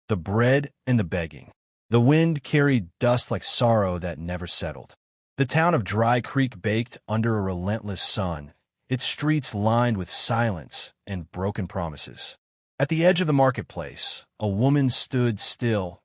the bread and the begging. The wind carried dust like sorrow that never settled. The town of Dry Creek baked under a relentless sun, its streets lined with silence and broken promises. At the edge of the marketplace, a woman stood still,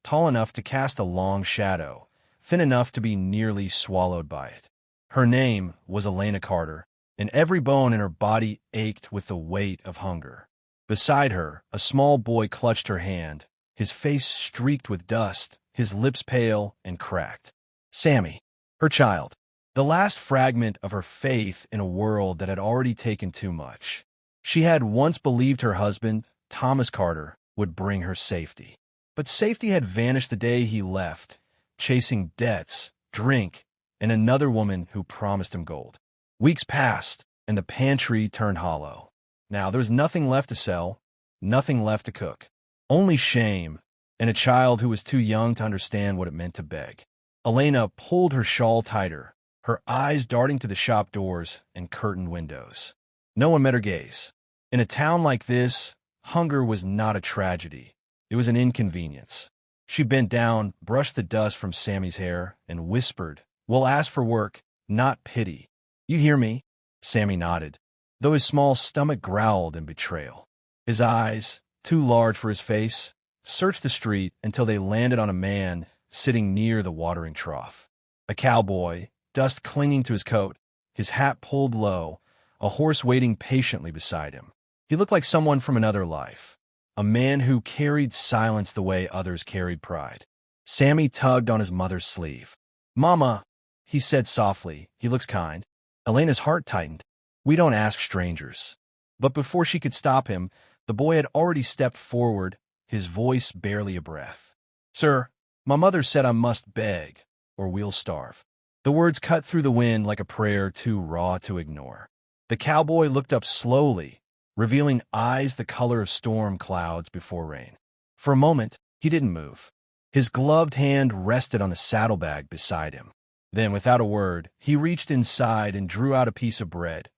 tall enough to cast a long shadow, thin enough to be nearly swallowed by it. Her name was Elena Carter, and every bone in her body ached with the weight of hunger. Beside her, a small boy clutched her hand, his face streaked with dust, his lips pale and cracked. Sammy, her child, the last fragment of her faith in a world that had already taken too much. She had once believed her husband, Thomas Carter, would bring her safety. But safety had vanished the day he left, chasing debts, drink, and another woman who promised him gold. Weeks passed, and the pantry turned hollow. Now there was nothing left to sell, nothing left to cook. Only shame, and a child who was too young to understand what it meant to beg. Elena pulled her shawl tighter, her eyes darting to the shop doors and curtained windows. No one met her gaze. In a town like this, hunger was not a tragedy. It was an inconvenience. She bent down, brushed the dust from Sammy's hair, and whispered, "We'll ask for work, not pity. You hear me?" Sammy nodded, though his small stomach growled in betrayal. His eyes, too large for his face, searched the street until they landed on a man sitting near the watering trough. A cowboy, dust clinging to his coat, his hat pulled low, a horse waiting patiently beside him. He looked like someone from another life, a man who carried silence the way others carried pride. Sammy tugged on his mother's sleeve. "Mama," he said softly, "he looks kind." Elena's heart tightened. "We don't ask strangers." But before she could stop him, the boy had already stepped forward, his voice barely a breath. "Sir, my mother said I must beg, or we'll starve." The words cut through the wind like a prayer too raw to ignore. The cowboy looked up slowly, revealing eyes the color of storm clouds before rain. For a moment, he didn't move. His gloved hand rested on the saddlebag beside him. Then, without a word, he reached inside and drew out a piece of bread.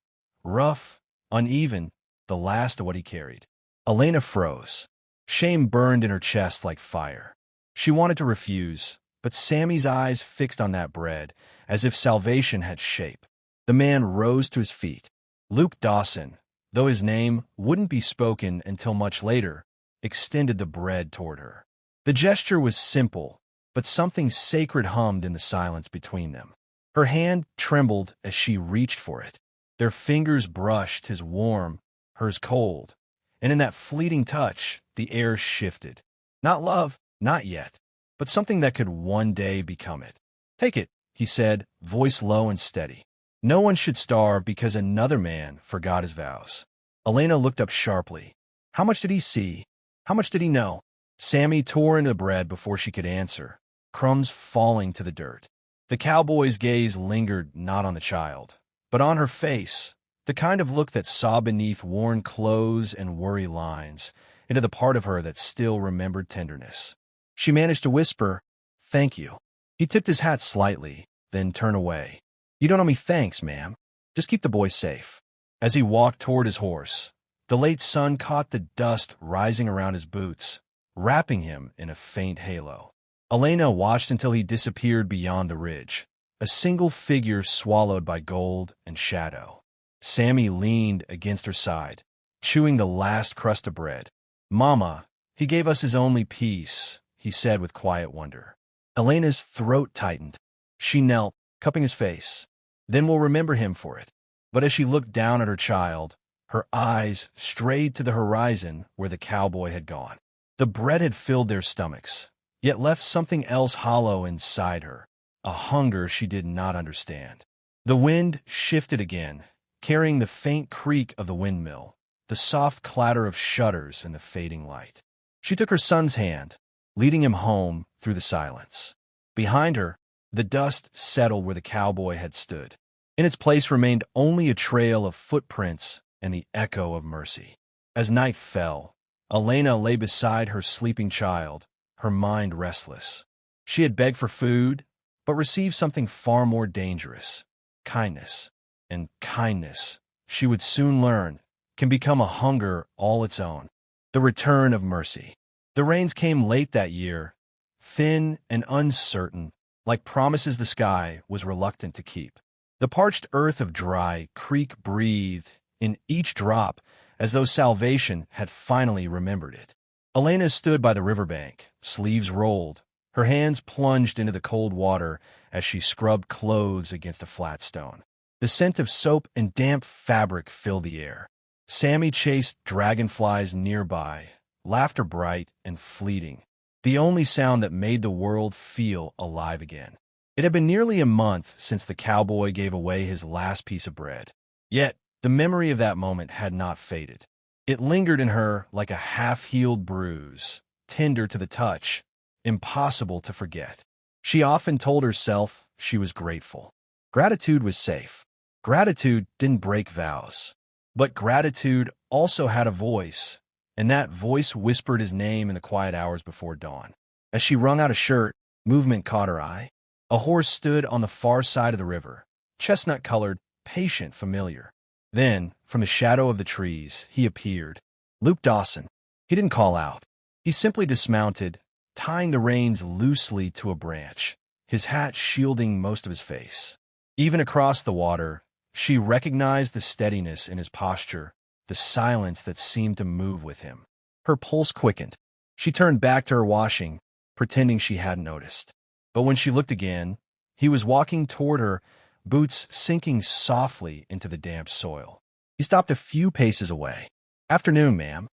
Rough, uneven, the last of what he carried. Elena froze. Shame burned in her chest like fire. She wanted to refuse, but Sammy's eyes fixed on that bread, as if salvation had shape. The man rose to his feet. Luke Dawson, though his name wouldn't be spoken until much later, extended the bread toward her. The gesture was simple, but something sacred hummed in the silence between them. Her hand trembled as she reached for it. Their fingers brushed, his warm, hers cold, and in that fleeting touch, the air shifted. Not love, not yet, but something that could one day become it. "Take it," he said, voice low and steady. "No one should starve because another man forgot his vows." Elena looked up sharply. How much did he see? How much did he know? Sammy tore into the bread before she could answer, crumbs falling to the dirt. The cowboy's gaze lingered not on the child, but on her face, the kind of look that saw beneath worn clothes and worry lines, into the part of her that still remembered tenderness. She managed to whisper, "Thank you." He tipped his hat slightly, then turned away. "You don't owe me thanks, ma'am. Just keep the boy safe." As he walked toward his horse, the late sun caught the dust rising around his boots, wrapping him in a faint halo. Elena watched until he disappeared beyond the ridge, a single figure swallowed by gold and shadow. Sammy leaned against her side, chewing the last crust of bread. "Mama, he gave us his only piece," he said with quiet wonder. Elena's throat tightened. She knelt, cupping his face. "Then we'll remember him for it." But as she looked down at her child, her eyes strayed to the horizon where the cowboy had gone. The bread had filled their stomachs, yet left something else hollow inside her, a hunger she did not understand. The wind shifted again, carrying the faint creak of the windmill, the soft clatter of shutters in the fading light. She took her son's hand, leading him home through the silence. Behind her, the dust settled where the cowboy had stood. In its place remained only a trail of footprints and the echo of mercy. As night fell, Elena lay beside her sleeping child, her mind restless. She had begged for food, but received something far more dangerous: kindness. And kindness, she would soon learn, can become a hunger all its own, the return of mercy. The rains came late that year, thin and uncertain, like promises the sky was reluctant to keep. The parched earth of Dry Creek breathed in each drop as though salvation had finally remembered it. Elena stood by the riverbank, sleeves rolled, her hands plunged into the cold water as she scrubbed clothes against a flat stone. The scent of soap and damp fabric filled the air. Sammy chased dragonflies nearby, laughter bright and fleeting, the only sound that made the world feel alive again. It had been nearly a month since the cowboy gave away his last piece of bread. Yet, the memory of that moment had not faded. It lingered in her like a half-healed bruise, tender to the touch, impossible to forget. She often told herself she was grateful. Gratitude was safe. Gratitude didn't break vows. But gratitude also had a voice, and that voice whispered his name in the quiet hours before dawn. As she wrung out a shirt, movement caught her eye. A horse stood on the far side of the river, chestnut-colored, patient, familiar. Then, from the shadow of the trees, he appeared. Luke Dawson. He didn't call out. He simply dismounted, tying the reins loosely to a branch, his hat shielding most of his face. Even across the water, she recognized the steadiness in his posture, the silence that seemed to move with him. Her pulse quickened. She turned back to her washing, pretending she hadn't noticed. But when she looked again, he was walking toward her, boots sinking softly into the damp soil. He stopped a few paces away. "Afternoon, ma'am."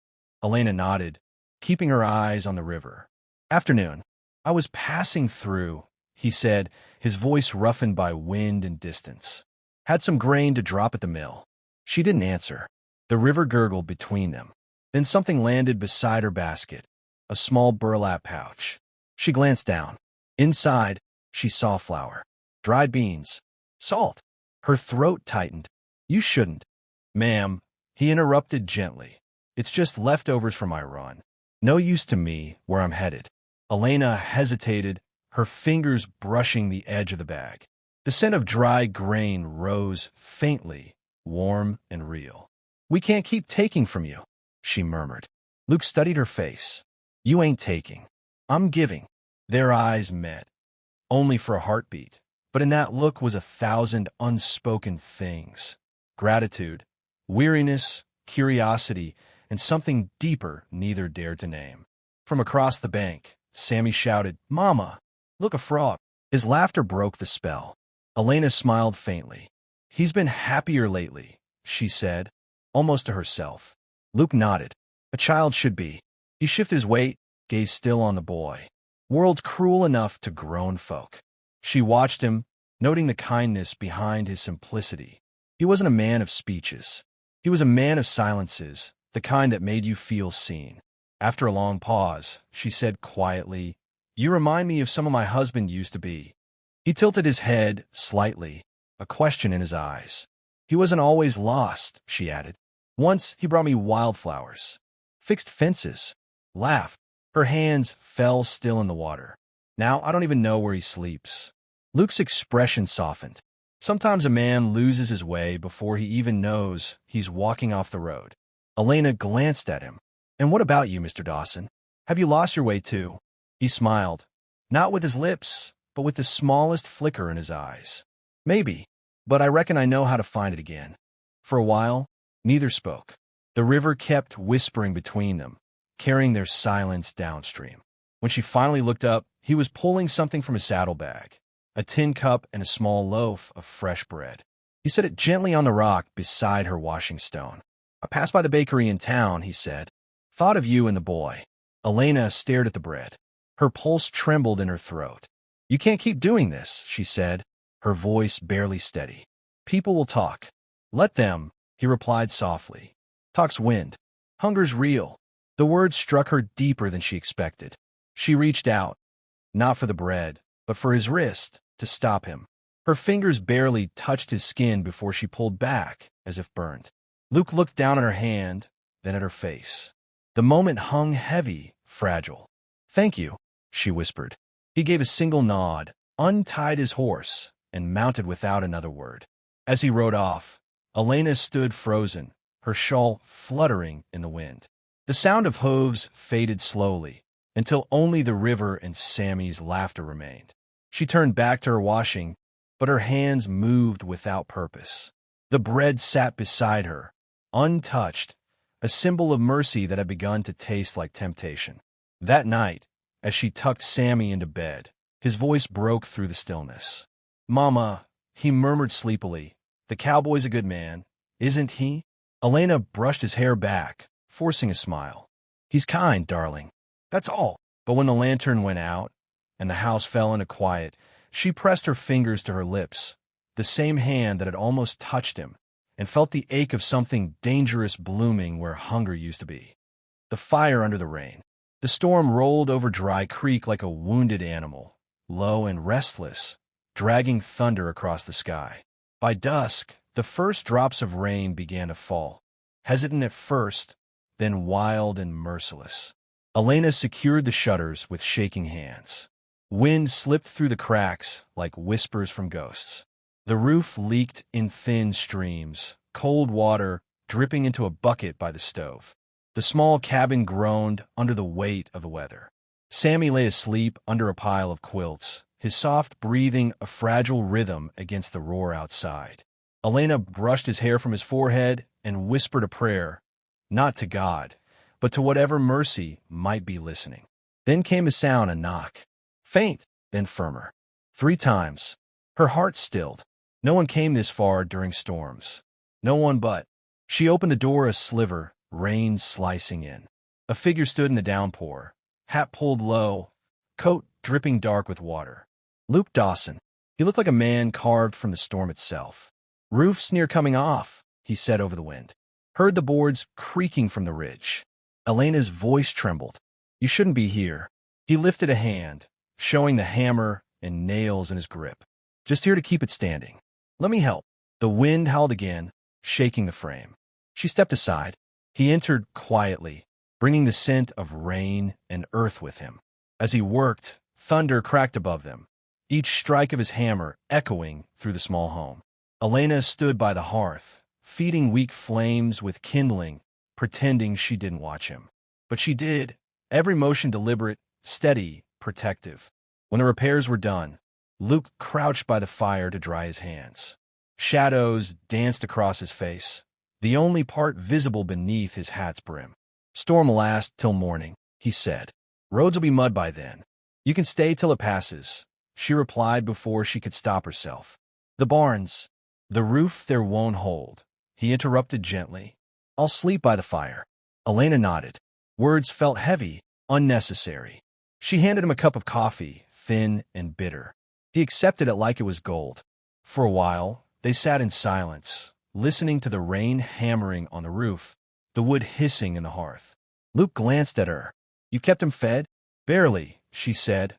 Elena nodded, keeping her eyes on the river. "Afternoon. I was passing through," he said, his voice roughened by wind and distance. "Had some grain to drop at the mill." She didn't answer. The river gurgled between them. Then something landed beside her basket, a small burlap pouch. She glanced down. Inside, she saw flour, dried beans, salt. Her throat tightened. "You shouldn't." "Ma'am," he interrupted gently. "It's just leftovers from my run. No use to me where I'm headed." Elena hesitated, her fingers brushing the edge of the bag. The scent of dry grain rose faintly, warm and real. "We can't keep taking from you," she murmured. Luke studied her face. "You ain't taking. I'm giving." Their eyes met, only for a heartbeat, but in that look was 1,000 unspoken things. Gratitude, weariness, curiosity, and something deeper neither dared to name. From across the bank, Sammy shouted, "Mama, look, a frog." His laughter broke the spell. Elena smiled faintly. "He's been happier lately," she said, almost to herself. Luke nodded. "A child should be." He shifted his weight, gazed still on the boy. World cruel enough to grown folk. She watched him, noting the kindness behind his simplicity. He wasn't a man of speeches. He was a man of silences, the kind that made you feel seen. After a long pause, she said quietly, "You remind me of someone my husband used to be." He tilted his head slightly, a question in his eyes. "He wasn't always lost," she added. "Once he brought me wildflowers, fixed fences, laughed." Her hands fell still in the water. "Now I don't even know where he sleeps." Luke's expression softened. Sometimes a man loses his way before he even knows he's walking off the road. Elena glanced at him. "And what about you, Mr. Dawson? Have you lost your way too?" He smiled, not with his lips, but with the smallest flicker in his eyes. "Maybe, but I reckon I know how to find it again." For a while, neither spoke. The river kept whispering between them, carrying their silence downstream. When she finally looked up, he was pulling something from his saddlebag, a tin cup and a small loaf of fresh bread. He set it gently on the rock beside her washing stone. "I passed by the bakery in town," he said. "Thought of you and the boy." Elena stared at the bread. Her pulse trembled in her throat. "You can't keep doing this," she said, her voice barely steady. "People will talk." "Let them," he replied softly. "Talk's wind. Hunger's real." The words struck her deeper than she expected. She reached out, not for the bread, but for his wrist, to stop him. Her fingers barely touched his skin before she pulled back, as if burned. Luke looked down at her hand, then at her face. The moment hung heavy, fragile. "Thank you," she whispered. He gave a single nod, untied his horse, and mounted without another word. As he rode off, Elena stood frozen, her shawl fluttering in the wind. The sound of hooves faded slowly, until only the river and Sammy's laughter remained. She turned back to her washing, but her hands moved without purpose. The bread sat beside her, untouched, a symbol of mercy that had begun to taste like temptation. That night, as she tucked Sammy into bed, his voice broke through the stillness. "Mama," he murmured sleepily, "the cowboy's a good man, isn't he?" Elena brushed his hair back, forcing a smile. "He's kind, darling. That's all." But when the lantern went out, and the house fell into quiet, she pressed her fingers to her lips, the same hand that had almost touched him, and felt the ache of something dangerous blooming where hunger used to be. The fire under the rain. The storm rolled over Dry Creek like a wounded animal, low and restless, dragging thunder across the sky. By dusk, the first drops of rain began to fall, hesitant at first, then wild and merciless. Elena secured the shutters with shaking hands. Wind slipped through the cracks like whispers from ghosts. The roof leaked in thin streams, cold water dripping into a bucket by the stove. The small cabin groaned under the weight of the weather. Sammy lay asleep under a pile of quilts, his soft breathing a fragile rhythm against the roar outside. Elena brushed his hair from his forehead and whispered a prayer, not to God, but to whatever mercy might be listening. Then came a sound, a knock. Faint, then firmer. 3 times. Her heart stilled. No one came this far during storms. No one but. She opened the door a sliver, rain slicing in. A figure stood in the downpour, hat pulled low, coat dripping dark with water. Luke Dawson. He looked like a man carved from the storm itself. "Roof's near coming off," he said over the wind. Heard the boards creaking from the ridge. Elena's voice trembled. "You shouldn't be here." He lifted a hand, showing the hammer and nails in his grip. "Just here to keep it standing. Let me help." The wind howled again, shaking the frame. She stepped aside. He entered quietly, bringing the scent of rain and earth with him. As he worked, thunder cracked above them, each strike of his hammer echoing through the small home. Elena stood by the hearth, feeding weak flames with kindling, pretending she didn't watch him. But she did, every motion deliberate, steady, protective. When the repairs were done, Luke crouched by the fire to dry his hands. Shadows danced across his face, the only part visible beneath his hat's brim. "Storm'll last till morning," he said. "Roads'll be mud by then. You can stay till it passes," she replied before she could stop herself. "The barns, the roof there won't hold," he interrupted gently. "I'll sleep by the fire." Elena nodded. Words felt heavy, unnecessary. She handed him a cup of coffee, thin and bitter. He accepted it like it was gold. For a while, they sat in silence, listening to the rain hammering on the roof, the wood hissing in the hearth. Luke glanced at her. "You kept him fed?" "Barely," she said,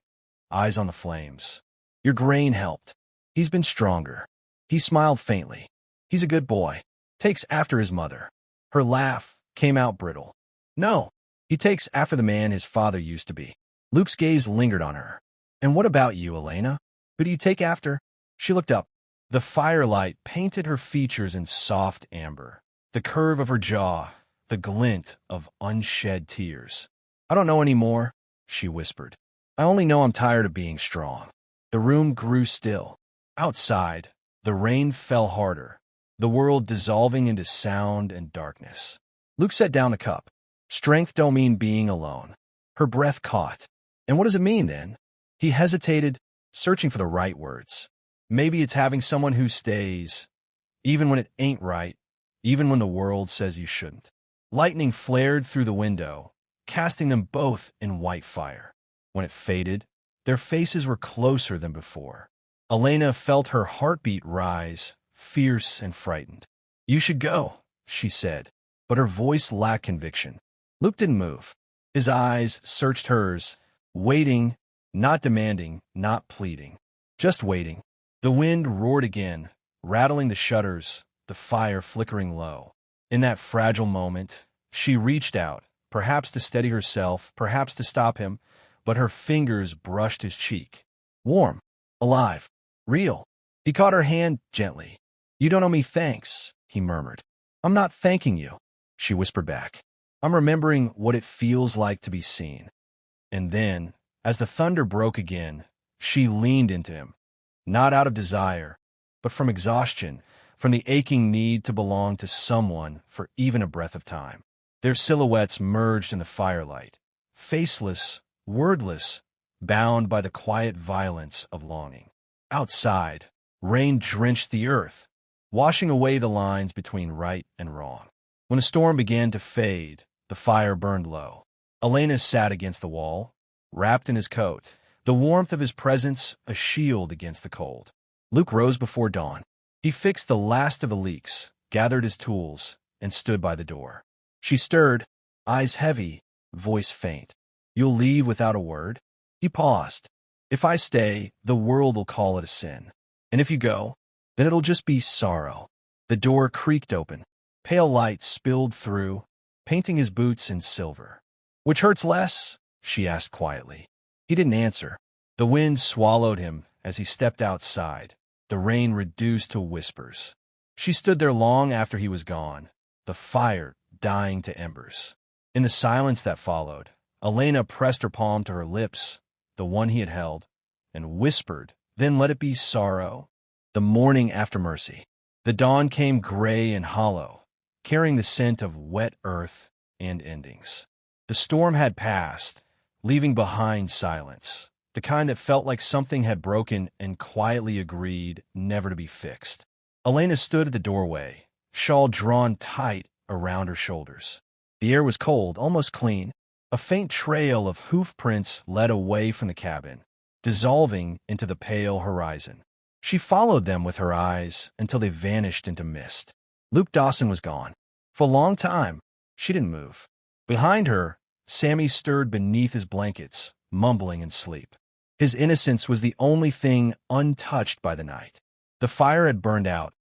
eyes on the flames. "Your grain helped. He's been stronger." He smiled faintly. "He's a good boy. Takes after his mother." Her laugh came out brittle. "No, he takes after the man his father used to be." Luke's gaze lingered on her. "And what about you, Elena? Who do you take after?" She looked up. The firelight painted her features in soft amber, the curve of her jaw, the glint of unshed tears. "I don't know any more," she whispered. "I only know I'm tired of being strong." The room grew still. Outside, the rain fell harder, the world dissolving into sound and darkness. Luke set down the cup. "Strength don't mean being alone." Her breath caught. "And what does it mean, then?" He hesitated, searching for the right words. "Maybe it's having someone who stays, even when it ain't right, even when the world says you shouldn't." Lightning flared through the window, casting them both in white fire. When it faded, their faces were closer than before. Elena felt her heartbeat rise, fierce and frightened. "You should go," she said, but her voice lacked conviction. Luke didn't move. His eyes searched hers, waiting, not demanding, not pleading, just waiting. The wind roared again, rattling the shutters, the fire flickering low. In that fragile moment, she reached out, perhaps to steady herself, perhaps to stop him, but her fingers brushed his cheek. Warm, alive, real. He caught her hand gently. "You don't owe me thanks," he murmured. "I'm not thanking you," she whispered back. "I'm remembering what it feels like to be seen." And then, as the thunder broke again, she leaned into him, not out of desire, but from exhaustion, from the aching need to belong to someone for even a breath of time. Their silhouettes merged in the firelight, faceless, wordless, bound by the quiet violence of longing. Outside, rain drenched the earth, washing away the lines between right and wrong. When the storm began to fade, the fire burned low. Elena sat against the wall, wrapped in his coat, the warmth of his presence a shield against the cold. Luke rose before dawn. He fixed the last of the leaks, gathered his tools, and stood by the door. She stirred, eyes heavy, voice faint. "You'll leave without a word?" He paused. "If I stay, the world will call it a sin. And if you go, then it'll just be sorrow." The door creaked open. Pale light spilled through, painting his boots in silver. "Which hurts less?" she asked quietly. He didn't answer. The wind swallowed him as he stepped outside, the rain reduced to whispers. She stood there long after he was gone, the fire dying to embers. In the silence that followed, Elena pressed her palm to her lips, the one he had held, and whispered, "Then let it be sorrow." The morning after mercy. The dawn came gray and hollow, carrying the scent of wet earth and endings. The storm had passed, leaving behind silence, the kind that felt like something had broken and quietly agreed never to be fixed. Elena stood at the doorway, shawl drawn tight around her shoulders. The air was cold, almost clean. A faint trail of hoof prints led away from the cabin, dissolving into the pale horizon. She followed them with her eyes until they vanished into mist. Luke Dawson was gone. For a long time, she didn't move. Behind her, Sammy stirred beneath his blankets, mumbling in sleep. His innocence was the only thing untouched by the night. The fire had burned out,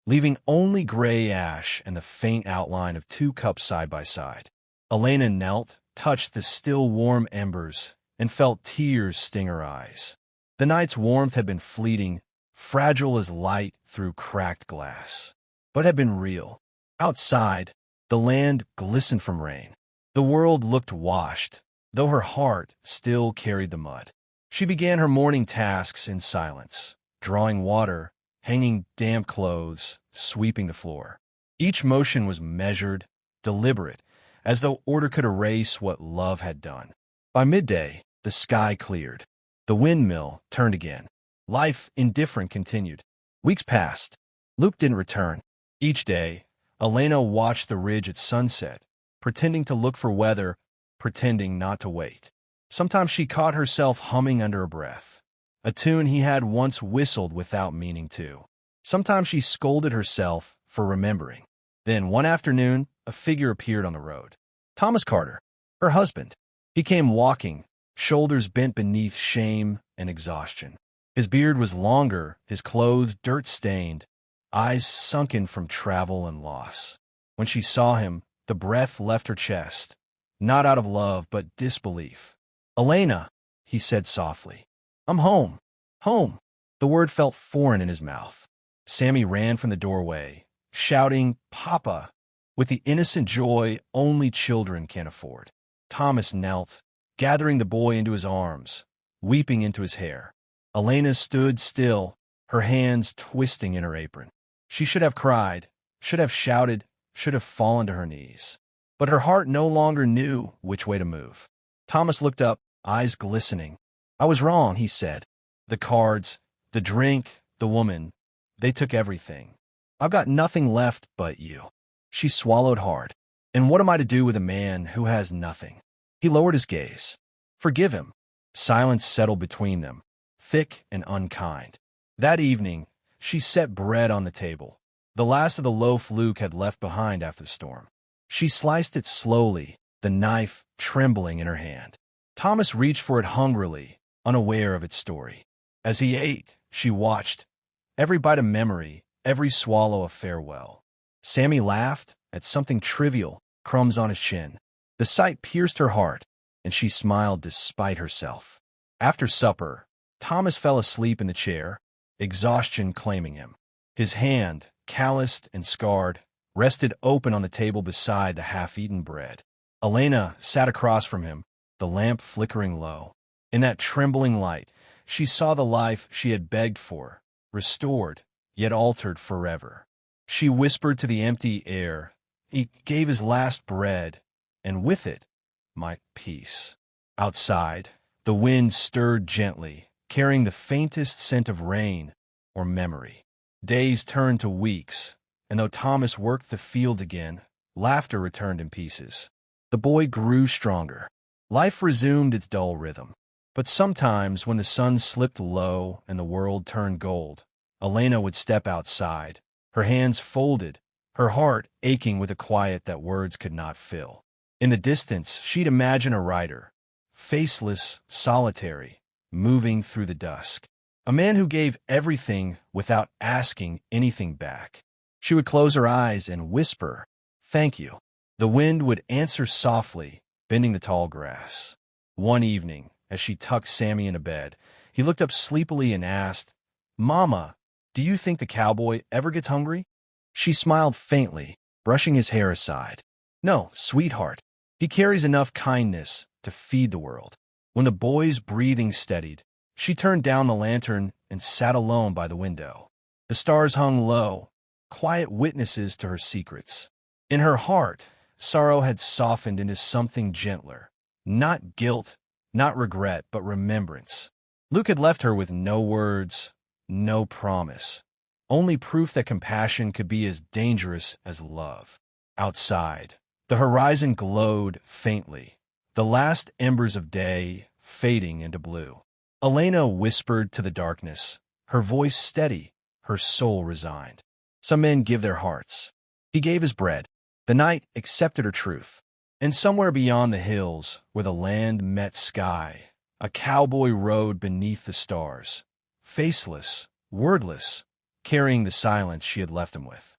leaving only gray ash and the faint outline of two cups side by side. Elena knelt, touched the still warm embers, and felt tears sting her eyes. The night's warmth had been fleeting, fragile as light through cracked glass, but had been real. Outside, the land glistened from rain. The world looked washed, though her heart still carried the mud. She began her morning tasks in silence, drawing water, hanging damp clothes, sweeping the floor. Each motion was measured, deliberate, as though order could erase what love had done. By midday, the sky cleared. The windmill turned again. Life, indifferent, continued. Weeks passed. Luke didn't return. Each day, Elena watched the ridge at sunset, pretending to look for weather, pretending not to wait. Sometimes she caught herself humming under her breath, a tune he had once whistled without meaning to. Sometimes she scolded herself for remembering. Then, one afternoon, a figure appeared on the road. Thomas Carter, her husband. He came walking, shoulders bent beneath shame and exhaustion. His beard was longer, his clothes dirt-stained, eyes sunken from travel and loss. When she saw him, the breath left her chest, not out of love but disbelief. "Elena," he said softly, "I'm home. Home." The word felt foreign in his mouth. Sammy ran from the doorway, shouting, "Papa," with the innocent joy only children can afford. Thomas knelt, gathering the boy into his arms, weeping into his hair. Elena stood still, her hands twisting in her apron. She should have cried, should have shouted, should have fallen to her knees. But her heart no longer knew which way to move. Thomas looked up, eyes glistening. "I was wrong," he said. "The cards, the drink, the woman, they took everything. I've got nothing left but you." She swallowed hard. "And what am I to do with a man who has nothing?" He lowered his gaze. "Forgive him." Silence settled between them, thick and unkind. That evening, she set bread on the table, the last of the loaf Luke had left behind after the storm. She sliced it slowly, the knife trembling in her hand. Thomas reached for it hungrily, unaware of its story. As he ate, she watched, every bite a memory, every swallow a farewell. Sammy laughed at something trivial, crumbs on his chin. The sight pierced her heart, and she smiled despite herself. After supper, Thomas fell asleep in the chair, exhaustion claiming him. His hand, calloused and scarred, rested open on the table beside the half-eaten bread. Elena sat across from him, the lamp flickering low. In that trembling light, she saw the life she had begged for, restored, yet altered forever. She whispered to the empty air, "He gave his last bread, and with it, my peace." Outside, the wind stirred gently, carrying the faintest scent of rain or memory. Days turned to weeks, and though Thomas worked the field again, laughter returned in pieces. The boy grew stronger. Life resumed its dull rhythm. But sometimes, when the sun slipped low and the world turned gold, Elena would step outside, her hands folded, her heart aching with a quiet that words could not fill. In the distance, she'd imagine a rider, faceless, solitary, moving through the dusk. A man who gave everything without asking anything back. She would close her eyes and whisper, "Thank you." The wind would answer softly, bending the tall grass. One evening, as she tucked Sammy into bed, he looked up sleepily and asked, "Mama, do you think the cowboy ever gets hungry?" She smiled faintly, brushing his hair aside. "No, sweetheart. He carries enough kindness to feed the world." When the boy's breathing steadied, she turned down the lantern and sat alone by the window. The stars hung low, quiet witnesses to her secrets. In her heart, sorrow had softened into something gentler. Not guilt, not regret, but remembrance. Luke had left her with no words, no promise. Only proof that compassion could be as dangerous as love. Outside, the horizon glowed faintly, the last embers of day fading into blue. Elena whispered to the darkness, her voice steady, her soul resigned. Some men give their hearts. He gave his bread. The night accepted her truth. And somewhere beyond the hills, where the land met sky, a cowboy rode beneath the stars, faceless, wordless, carrying the silence she had left him with.